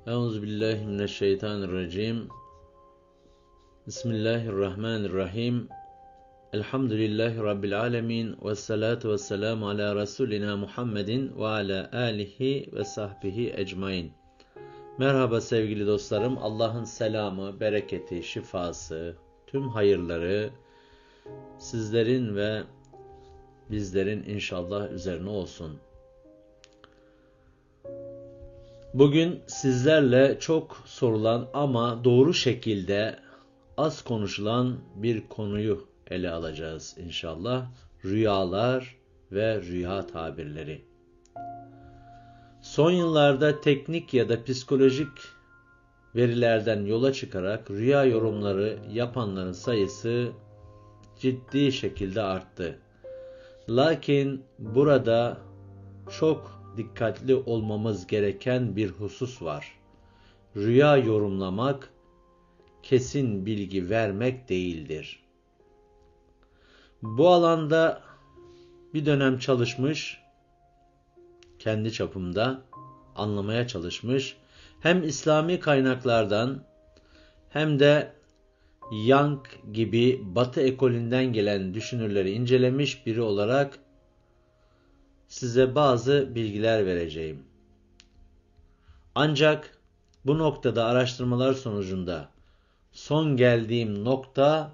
Euzubillahimineşşeytanirracim. Bismillahirrahmanirrahim. Elhamdülillahi Rabbil alemin. Vessalatu vesselamu ala Resulina Muhammedin ve ala alihi ve sahbihi ecmain. Merhaba sevgili dostlarım. Allah'ın selamı, bereketi, şifası, tüm hayırları sizlerin ve bizlerin inşallah üzerine olsun. Bugün sizlerle çok sorulan ama doğru şekilde az konuşulan bir konuyu ele alacağız inşallah. Rüyalar ve rüya tabirleri. Son yıllarda teknik ya da psikolojik verilerden yola çıkarak rüya yorumları yapanların sayısı ciddi şekilde arttı. Lakin burada çok dikkatli olmamız gereken bir husus var. Rüya yorumlamak, kesin bilgi vermek değildir. Bu alanda bir dönem çalışmış, kendi çapımda anlamaya çalışmış, hem İslami kaynaklardan hem de Young gibi Batı ekolünden gelen düşünürleri incelemiş biri olarak size bazı bilgiler vereceğim. Ancak bu noktada araştırmalar sonucunda son geldiğim nokta,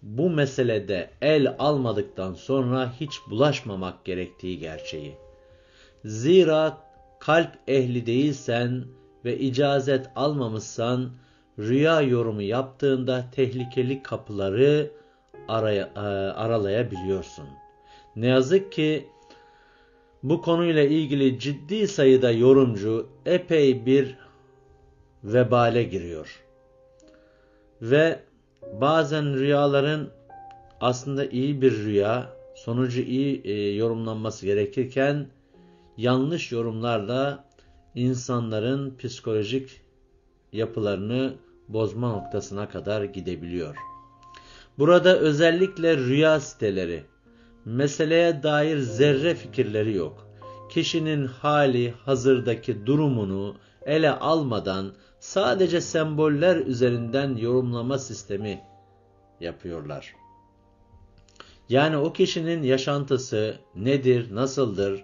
bu meselede el almadıktan sonra hiç bulaşmamak gerektiği gerçeği. Zira kalp ehli değilsen ve icazet almamışsan, rüya yorumu yaptığında tehlikeli kapıları aralayabiliyorsun. Ne yazık ki bu konuyla ilgili ciddi sayıda yorumcu epey bir vebale giriyor. Ve bazen rüyaların aslında iyi bir rüya, sonucu iyi yorumlanması gerekirken yanlış yorumlarla insanların psikolojik yapılarını bozma noktasına kadar gidebiliyor. Burada özellikle rüya siteleri, meseleye dair zerre fikirleri yok. Kişinin hali hazırdaki durumunu ele almadan sadece semboller üzerinden yorumlama sistemi yapıyorlar. Yani o kişinin yaşantısı nedir, nasıldır,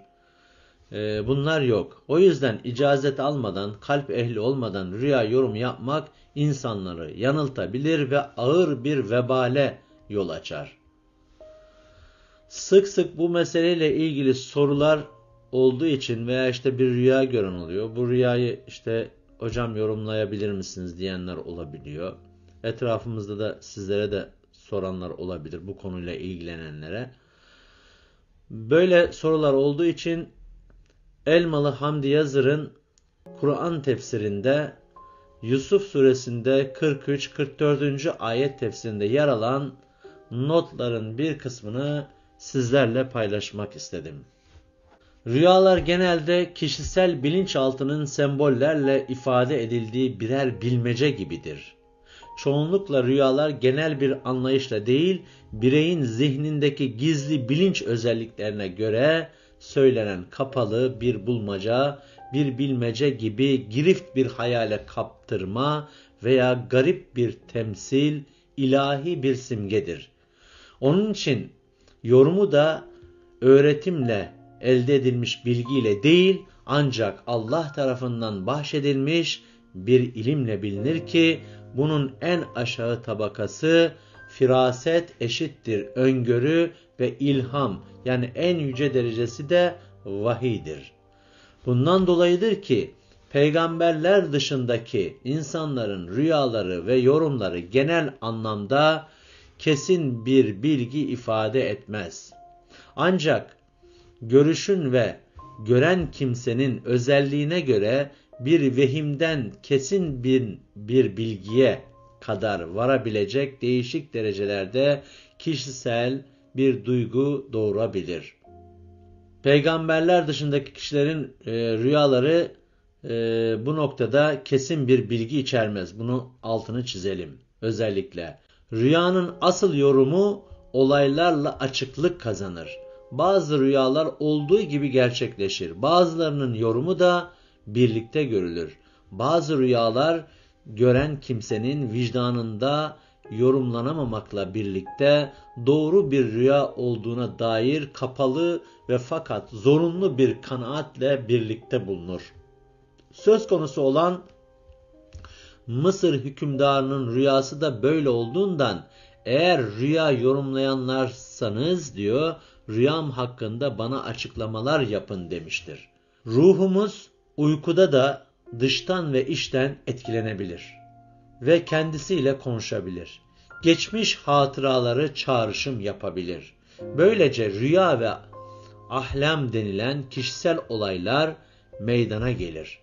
bunlar yok. O yüzden icazet almadan, kalp ehli olmadan rüya yorum yapmak insanları yanıltabilir ve ağır bir vebale yol açar. Sık sık bu meseleyle ilgili sorular olduğu için veya bir rüya gören oluyor. Bu rüyayı hocam yorumlayabilir misiniz diyenler olabiliyor. Etrafımızda da sizlere de soranlar olabilir, bu konuyla ilgilenenlere. Böyle sorular olduğu için Elmalı Hamdi Yazır'ın Kur'an tefsirinde Yusuf suresinde 43-44. ayet tefsirinde yer alan notların bir kısmını sizlerle paylaşmak istedim. Rüyalar genelde kişisel bilinçaltının sembollerle ifade edildiği birer bilmece gibidir. Çoğunlukla rüyalar genel bir anlayışla değil, bireyin zihnindeki gizli bilinç özelliklerine göre söylenen kapalı bir bulmaca, bir bilmece gibi girift bir hayale kaptırma veya garip bir temsil, ilahi bir simgedir. Onun için yorumu da öğretimle elde edilmiş bilgiyle değil, ancak Allah tarafından bahşedilmiş bir ilimle bilinir ki, bunun en aşağı tabakası firaset eşittir öngörü ve ilham, yani en yüce derecesi de vahiydir. Bundan dolayıdır ki peygamberler dışındaki insanların rüyaları ve yorumları genel anlamda kesin bir bilgi ifade etmez. Ancak görüşün ve gören kimsenin özelliğine göre bir vehimden kesin bir bilgiye kadar varabilecek değişik derecelerde kişisel bir duygu doğurabilir. Peygamberler dışındaki kişilerin rüyaları bu noktada kesin bir bilgi içermez. Bunun altını çizelim. Özellikle rüyanın asıl yorumu olaylarla açıklık kazanır. Bazı rüyalar olduğu gibi gerçekleşir. Bazılarının yorumu da birlikte görülür. Bazı rüyalar gören kimsenin vicdanında yorumlanamamakla birlikte doğru bir rüya olduğuna dair kapalı ve fakat zorunlu bir kanaatle birlikte bulunur. Söz konusu olan Mısır hükümdarının rüyası da böyle olduğundan eğer rüya yorumlayanlarsanız diyor, rüyam hakkında bana açıklamalar yapın demiştir. Ruhumuz uykuda da dıştan ve içten etkilenebilir ve kendisiyle konuşabilir. Geçmiş hatıraları çağrışım yapabilir. Böylece rüya ve ahlam denilen kişisel olaylar meydana gelir.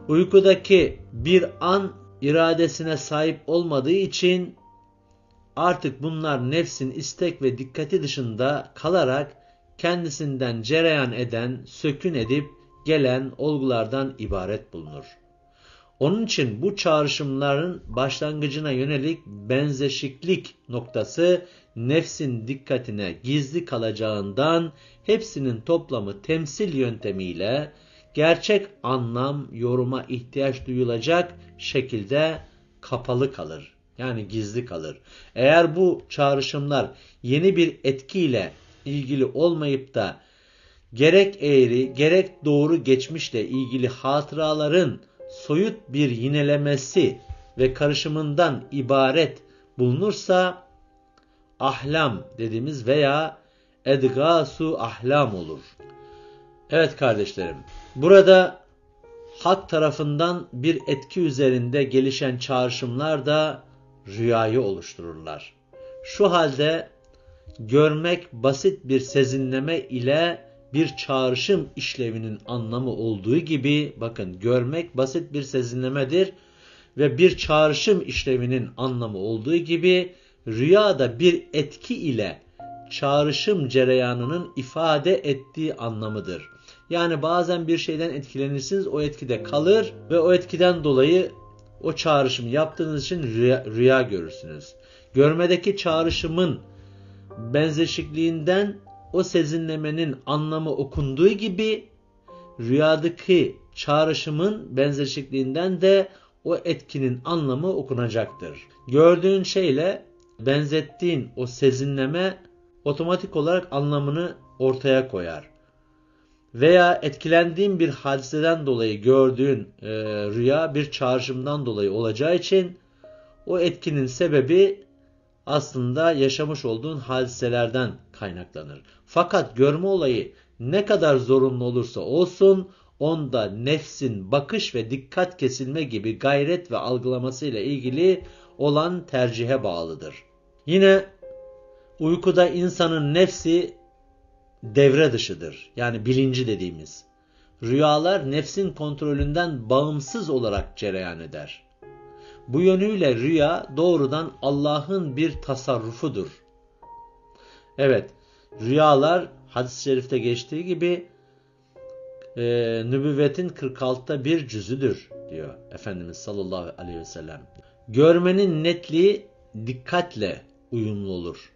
Uykudaki bir an iradesine sahip olmadığı için artık bunlar nefsin istek ve dikkati dışında kalarak kendisinden cereyan eden, sökün edip gelen olgulardan ibaret bulunur. Onun için bu çağrışımların başlangıcına yönelik benzeşiklik noktası nefsin dikkatine gizli kalacağından hepsinin toplamı temsil yöntemiyle gerçek anlam yoruma ihtiyaç duyulacak şekilde kapalı kalır. Yani gizli kalır. Eğer bu çağrışımlar yeni bir etkiyle ilgili olmayıp da gerek eğri gerek doğru geçmişle ilgili hatıraların soyut bir yinelemesi ve karışımından ibaret bulunursa ahlam dediğimiz veya edgasu ahlam olur. Evet kardeşlerim, burada hak tarafından bir etki üzerinde gelişen çağrışımlar da rüyayı oluştururlar. Şu halde görmek basit bir sezinleme ile bir çağrışım işlevinin anlamı olduğu gibi, bakın görmek basit bir sezinlemedir ve bir çağrışım işlevinin anlamı olduğu gibi rüyada bir etki ile çağrışım cereyanının ifade ettiği anlamıdır. Yani bazen bir şeyden etkilenirsiniz, o etkide kalır ve o etkiden dolayı o çağrışımı yaptığınız için rüya görürsünüz. Görmedeki çağrışımın benzeşikliğinden o sezinlemenin anlamı okunduğu gibi rüyadaki çağrışımın benzeşikliğinden de o etkinin anlamı okunacaktır. Gördüğün şeyle benzettiğin o sezinleme otomatik olarak anlamını ortaya koyar. Veya etkilendiğin bir hadiseden dolayı gördüğün rüya bir çağrışımdan dolayı olacağı için o etkinin sebebi aslında yaşamış olduğun hadiselerden kaynaklanır. Fakat görme olayı ne kadar zorunlu olursa olsun onda nefsin bakış ve dikkat kesilme gibi gayret ve algılamasıyla ilgili olan tercihe bağlıdır. Yine uykuda insanın nefsi devre dışıdır. Yani bilinci dediğimiz. Rüyalar nefsin kontrolünden bağımsız olarak cereyan eder. Bu yönüyle rüya doğrudan Allah'ın bir tasarrufudur. Evet, rüyalar hadis-i şerifte geçtiği gibi nübüvvetin 46'ta bir cüzüdür diyor Efendimiz sallallahu aleyhi ve sellem. Görmenin netliği dikkatle uyumlu olur.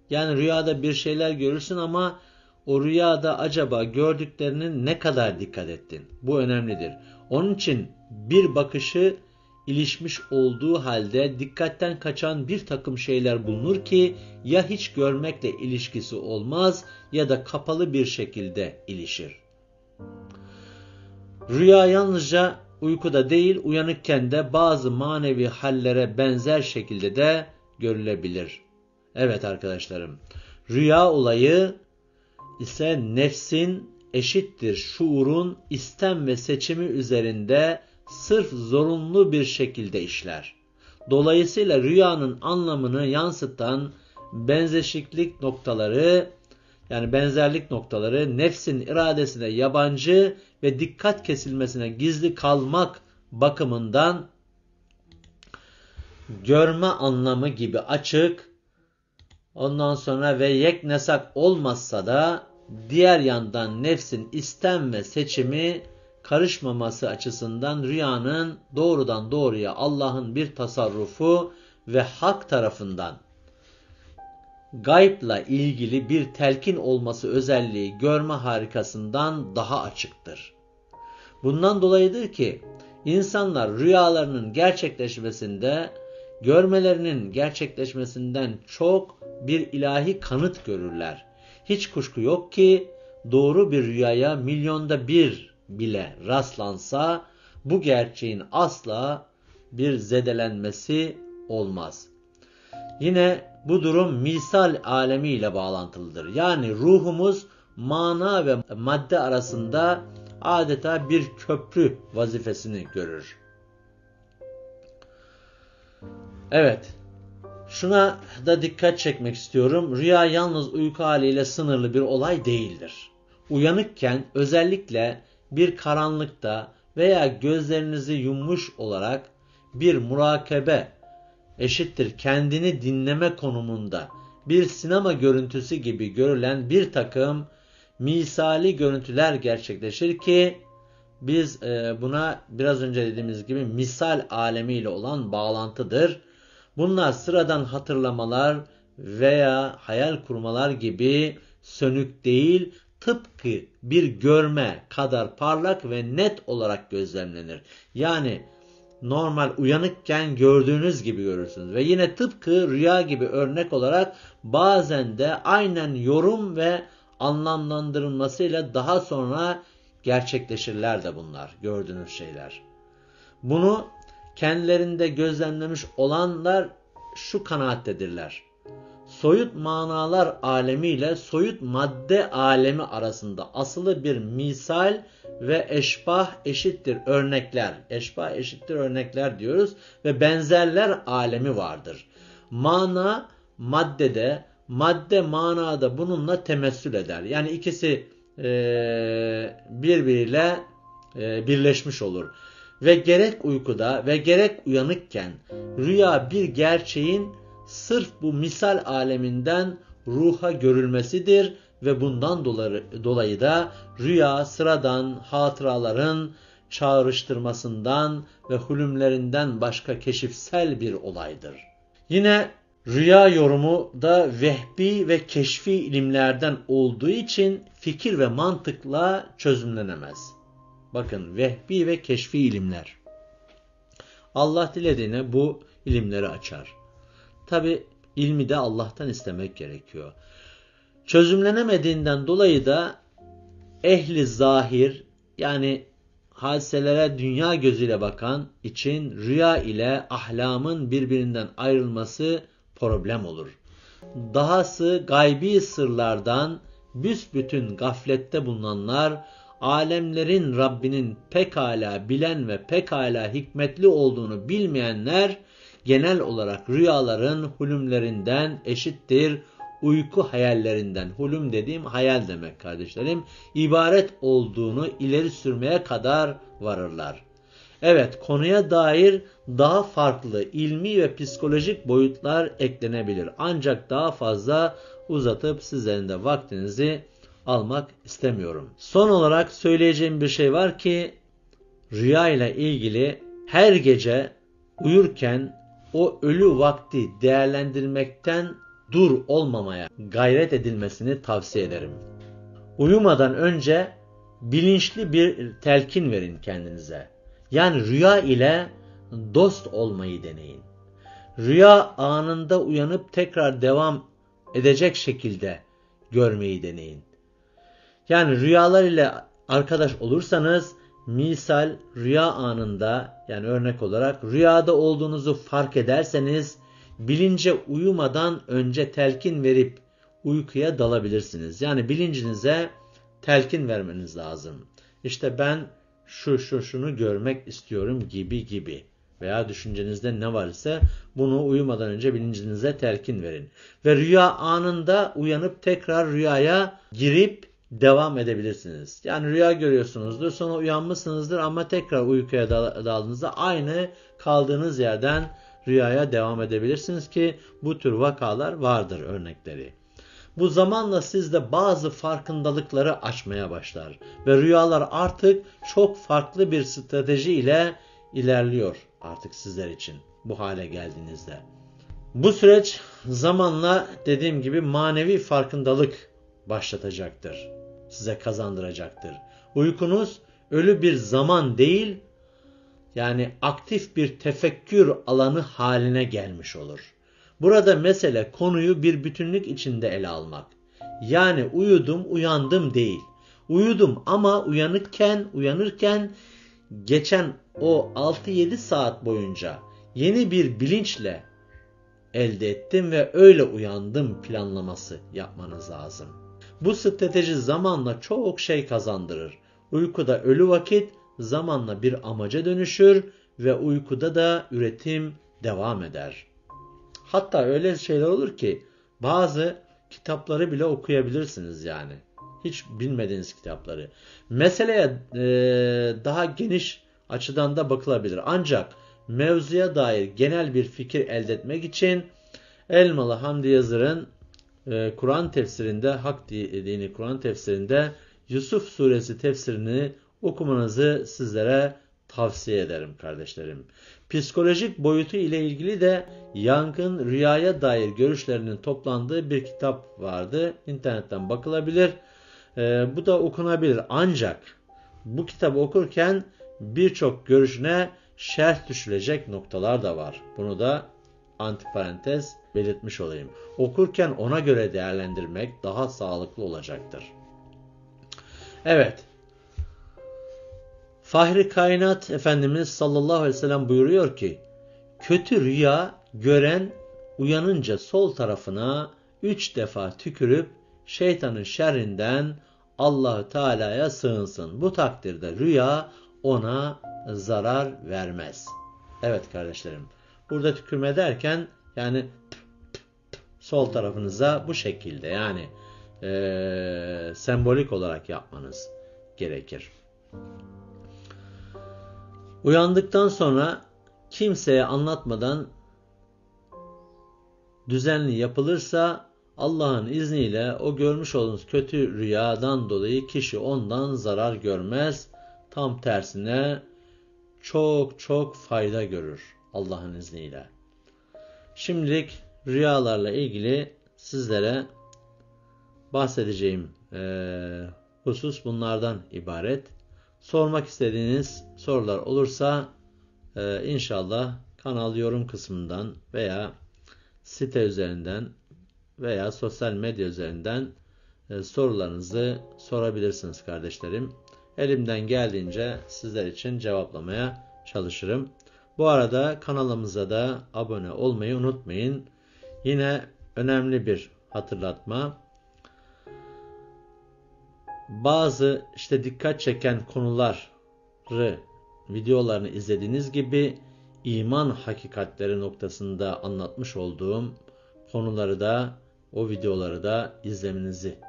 Yani rüyada bir şeyler görürsün ama o rüyada acaba gördüklerinin ne kadar dikkat ettin? Bu önemlidir. Onun için bir bakışı ilişmiş olduğu halde dikkatten kaçan bir takım şeyler bulunur ki ya hiç görmekle ilişkisi olmaz ya da kapalı bir şekilde ilişir. Rüya yalnızca uykuda değil uyanıkken de bazı manevi hallere benzer şekilde de görülebilir. Evet arkadaşlarım, rüya olayı ise nefsin eşittir şuurun istem ve seçimi üzerinde sırf zorunlu bir şekilde işler. Dolayısıyla rüyanın anlamını yansıtan benzeşiklik noktaları yani benzerlik noktaları nefsin iradesine yabancı ve dikkat kesilmesine gizli kalmak bakımından görme anlamı gibi açık, ondan sonra ve yeknesak olmazsa da diğer yandan nefsin istem ve seçimi karışmaması açısından rüyanın doğrudan doğruya Allah'ın bir tasarrufu ve hak tarafından gaybla ilgili bir telkin olması özelliği görme harikasından daha açıktır. Bundan dolayıdır ki İnsanlar rüyalarının gerçekleşmesinde, görmelerinin gerçekleşmesinden çok bir ilahi kanıt görürler. Hiç kuşku yok ki doğru bir rüyaya milyonda bir bile rastlansa bu gerçeğin asla bir zedelenmesi olmaz. Yine bu durum misal alemi ile bağlantılıdır. Yani ruhumuz mana ve madde arasında adeta bir köprü vazifesini görür. Evet, şuna da dikkat çekmek istiyorum. Rüya yalnız uyku haliyle sınırlı bir olay değildir. Uyanıkken özellikle bir karanlıkta veya gözlerinizi yummuş olarak bir murakabe eşittir kendini dinleme konumunda bir sinema görüntüsü gibi görülen bir takım misali görüntüler gerçekleşir ki biz buna biraz önce dediğimiz gibi misal alemiyle olan bağlantıdır. Bunlar sıradan hatırlamalar veya hayal kurmalar gibi sönük değil, tıpkı bir görme kadar parlak ve net olarak gözlemlenir. Yani normal uyanıkken gördüğünüz gibi görürsünüz. Ve yine tıpkı rüya gibi örnek olarak bazen de aynen yorum ve anlamlandırılmasıyla daha sonra gerçekleşirler de bunlar gördüğünüz şeyler. Bunu kendilerinde gözlemlemiş olanlar şu kanaattedirler. Soyut manalar alemi ile soyut madde alemi arasında asılı bir misal ve eşbah eşittir örnekler. Eşbah eşittir örnekler diyoruz ve benzerler alemi vardır. Mana maddede, madde manada bununla temessül eder. Yani ikisi birbiriyle birleşmiş olur. Ve gerek uykuda ve gerek uyanıkken rüya bir gerçeğin sırf bu misal aleminden ruha görülmesidir ve bundan dolayı da rüya sıradan hatıraların çağrıştırmasından ve hulümlerinden başka keşifsel bir olaydır. Yine rüya yorumu da vehbi ve keşfi ilimlerden olduğu için fikir ve mantıkla çözümlenemez. Bakın vehbi ve keşfi ilimler. Allah dilediğine bu ilimleri açar. Tabi ilmi de Allah'tan istemek gerekiyor. Çözümlenemediğinden dolayı da ehli zahir yani hadiselere dünya gözüyle bakan için rüya ile ahlamın birbirinden ayrılması problem olur. Dahası gaybi sırlardan büsbütün gaflette bulunanlar alemlerin Rabbinin pekala bilen ve pekala hikmetli olduğunu bilmeyenler genel olarak rüyaların hulümlerinden eşittir uyku hayallerinden, hulüm dediğim hayal demek kardeşlerim, ibaret olduğunu ileri sürmeye kadar varırlar. Evet, konuya dair daha farklı ilmi ve psikolojik boyutlar eklenebilir. Ancak daha fazla uzatıp sizlerin de vaktinizi almak istemiyorum. Son olarak söyleyeceğim bir şey var ki rüya ile ilgili her gece uyurken o ölü vakti değerlendirmekten dur olmamaya gayret edilmesini tavsiye ederim. Uyumadan önce bilinçli bir telkin verin kendinize. Yani rüya ile dost olmayı deneyin. Rüya anında uyanıp tekrar devam edecek şekilde görmeyi deneyin. Yani rüyalar ile arkadaş olursanız misal rüya anında yani örnek olarak rüyada olduğunuzu fark ederseniz bilince uyumadan önce telkin verip uykuya dalabilirsiniz. Yani bilincinize telkin vermeniz lazım. İşte ben şunu görmek istiyorum gibi veya düşüncenizde ne var ise bunu uyumadan önce bilincinize telkin verin. Ve rüya anında uyanıp tekrar rüyaya girip devam edebilirsiniz. Yani rüya görüyorsunuzdur, sonra uyanmışsınızdır ama tekrar uykuya daldığınızda aynı kaldığınız yerden rüyaya devam edebilirsiniz ki bu tür vakalar vardır örnekleri. Bu zamanla sizde bazı farkındalıkları açmaya başlar ve rüyalar artık çok farklı bir strateji ile ilerliyor artık sizler için bu hale geldiğinizde. Bu süreç zamanla dediğim gibi manevi farkındalık başlatacaktır. Size kazandıracaktır. Uykunuz ölü bir zaman değil, Yani aktif bir tefekkür alanı haline gelmiş olur. Burada mesele konuyu bir bütünlük içinde ele almak. Yani uyudum, uyandım değil. Uyudum ama uyanırken geçen o 6-7 saat boyunca yeni bir bilinçle elde ettim ve öyle uyandım planlaması yapmanız lazım. Bu strateji zamanla çok şey kazandırır. Uykuda ölü vakit zamanla bir amaca dönüşür ve uykuda da üretim devam eder. Hatta öyle şeyler olur ki bazı kitapları bile okuyabilirsiniz yani. Hiç bilmediğiniz kitapları. Meseleye daha geniş açıdan da bakılabilir. Ancak mevzuya dair genel bir fikir elde etmek için Elmalı Hamdi Yazır'ın Kur'an tefsirinde, Hak Dini Kur'an tefsirinde Yusuf suresi tefsirini okumanızı sizlere tavsiye ederim kardeşlerim. Psikolojik boyutu ile ilgili de Young'ın rüyaya dair görüşlerinin toplandığı bir kitap vardı. İnternetten bakılabilir. Bu da okunabilir. Ancak bu kitabı okurken birçok görüşüne şerh düşülecek noktalar da var. Bunu da antiparantez belirtmiş olayım. Okurken ona göre değerlendirmek daha sağlıklı olacaktır. Evet. Fahri Kainat Efendimiz sallallahu aleyhi ve sellem buyuruyor ki, kötü rüya gören uyanınca sol tarafına 3 defa tükürüp şeytanın şerrinden Allah-u Teala'ya sığınsın. Bu takdirde rüya ona zarar vermez. Evet kardeşlerim. Burada tükürme derken yani sol tarafınıza bu şekilde yani sembolik olarak yapmanız gerekir. Uyandıktan sonra kimseye anlatmadan düzenli yapılırsa Allah'ın izniyle o görmüş olduğunuz kötü rüyadan dolayı kişi ondan zarar görmez. Tam tersine çok çok fayda görür Allah'ın izniyle. Şimdilik rüyalarla ilgili sizlere bahsedeceğim husus bunlardan ibaret. Sormak istediğiniz sorular olursa inşallah kanal yorum kısmından veya site üzerinden veya sosyal medya üzerinden sorularınızı sorabilirsiniz kardeşlerim. Elimden geldiğince sizler için cevaplamaya çalışırım. Bu arada kanalımıza da abone olmayı unutmayın. Yine önemli bir hatırlatma. Bazı dikkat çeken konuları, videolarını izlediğiniz gibi iman hakikatleri noktasında anlatmış olduğum konuları da, o videoları da izlemenizi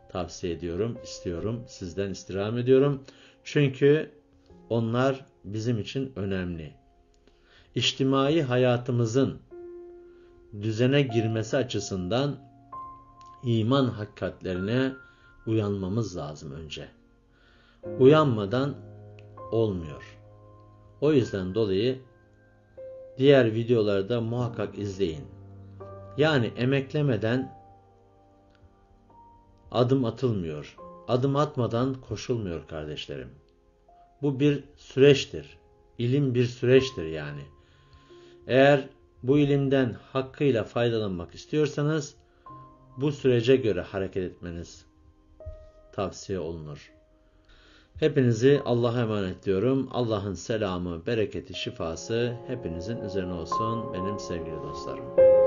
tavsiye ediyorum, istiyorum, sizden istirham ediyorum. Çünkü onlar bizim için önemli. İçtimai hayatımızın düzene girmesi açısından iman hakikatlerine uyanmamız lazım önce. Uyanmadan olmuyor. O yüzden dolayı diğer videoları da muhakkak izleyin. Yani emeklemeden adım atılmıyor. Adım atmadan koşulmuyor kardeşlerim. Bu bir süreçtir. İlim bir süreçtir yani. Eğer bu ilimden hakkıyla faydalanmak istiyorsanız bu sürece göre hareket etmeniz tavsiye olunur. Hepinizi Allah'a emanet ediyorum. Allah'ın selamı, bereketi, şifası hepinizin üzerine olsun benim sevgili dostlarım.